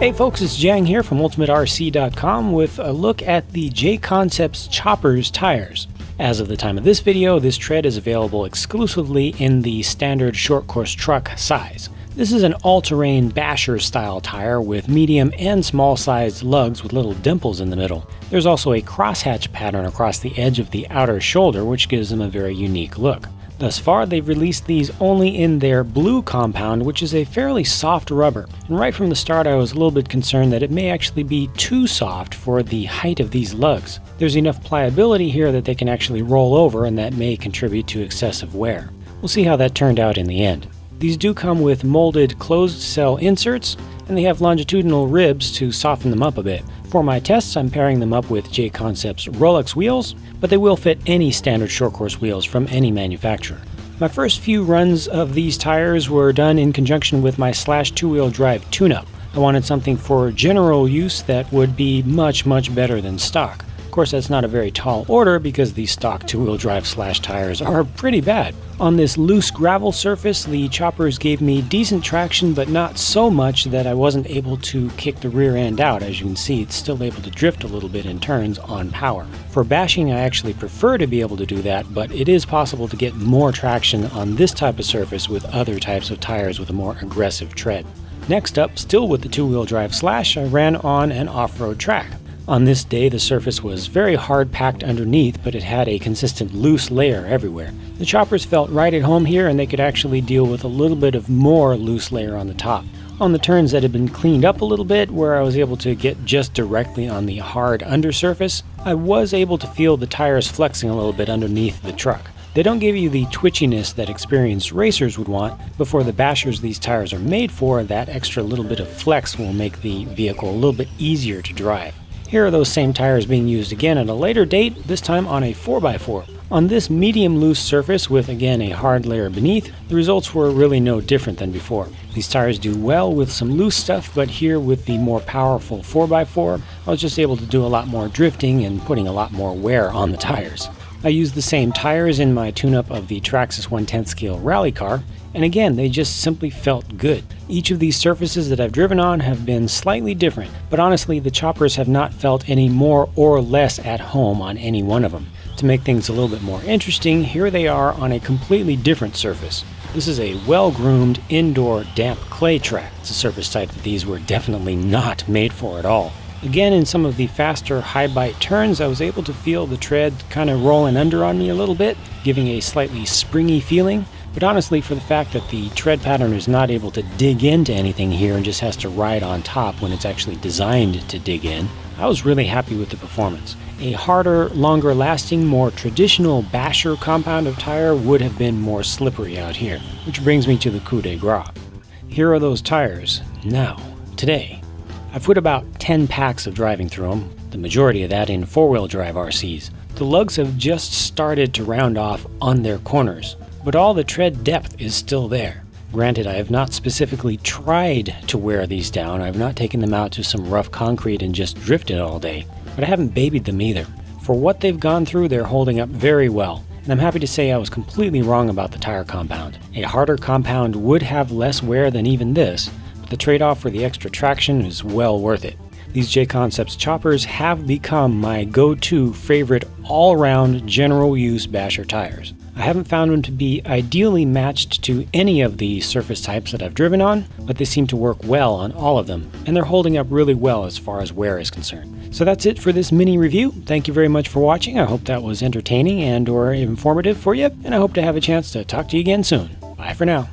Hey folks, it's Jang here from UltimateRC.com with a look at the JConcepts Choppers tires. As of the time of this video, this tread is available exclusively in the standard short course truck size. This is an all-terrain basher style tire with medium and small sized lugs with little dimples in the middle. There's also a crosshatch pattern across the edge of the outer shoulder, which gives them a very unique look. Thus far, they've released these only in their blue compound, which is a fairly soft rubber. And right from the start, I was a little bit concerned that it may actually be too soft for the height of these lugs. There's enough pliability here that they can actually roll over, and that may contribute to excessive wear. We'll see how that turned out in the end. These do come with molded closed cell inserts, and they have longitudinal ribs to soften them up a bit. For my tests, I'm pairing them up with JConcepts Rolex wheels, but they will fit any standard short course wheels from any manufacturer. My first few runs of these tires were done in conjunction with my Slash two-wheel drive tune-up. I wanted something for general use that would be much better than stock. Of course, that's not a very tall order because the stock two-wheel drive Slash tires are pretty bad. On this loose gravel surface, the choppers gave me decent traction, but not so much that I wasn't able to kick the rear end out. As you can see, it's still able to drift a little bit in turns on power. For bashing, I actually prefer to be able to do that, but it is possible to get more traction on this type of surface with other types of tires with a more aggressive tread. Next up, still with the two-wheel drive Slash, I ran on an off-road track. On this day, the surface was very hard packed underneath, but it had a consistent loose layer everywhere. The choppers felt right at home here, and they could actually deal with a little bit of more loose layer on the top. On the turns that had been cleaned up a little bit, where I was able to get just directly on the hard undersurface, I was able to feel the tires flexing a little bit underneath the truck. They don't give you the twitchiness that experienced racers would want, but for the bashers these tires are made for, that extra little bit of flex will make the vehicle a little bit easier to drive. Here are those same tires being used again at a later date, this time on a 4x4. On this medium loose surface with again a hard layer beneath, the results were really no different than before. These tires do well with some loose stuff, but here with the more powerful 4x4, I was just able to do a lot more drifting and putting a lot more wear on the tires. I used the same tires in my tune-up of the Traxxas 1/10 scale rally car, and again, they just simply felt good. Each of these surfaces that I've driven on have been slightly different, but honestly, the choppers have not felt any more or less at home on any one of them. To make things a little bit more interesting, here they are on a completely different surface. This is a well-groomed indoor damp clay track. It's a surface type that these were definitely not made for at all. Again, in some of the faster high bite turns, I was able to feel the tread kind of rolling under on me a little bit, giving a slightly springy feeling. But honestly, for the fact that the tread pattern is not able to dig into anything here and just has to ride on top when it's actually designed to dig in, I was really happy with the performance. A harder, longer lasting, more traditional basher compound of tire would have been more slippery out here, which brings me to the coup de grace. Here are those tires, now, today. I've put about 10 packs of driving through them, the majority of that in four-wheel drive RCs. The lugs have just started to round off on their corners, but all the tread depth is still there. Granted, I have not specifically tried to wear these down. I've not taken them out to some rough concrete and just drifted all day, but I haven't babied them either. For what they've gone through, they're holding up very well, and I'm happy to say I was completely wrong about the tire compound. A harder compound would have less wear than even this, but the trade-off for the extra traction is well worth it. These JConcepts choppers have become my go-to favorite all-around general use basher tires. I haven't found them to be ideally matched to any of the surface types that I've driven on, but they seem to work well on all of them, and they're holding up really well as far as wear is concerned. So that's it for this mini review. Thank you very much for watching. I hope that was entertaining and or informative for you, and I hope to have a chance to talk to you again soon. Bye for now.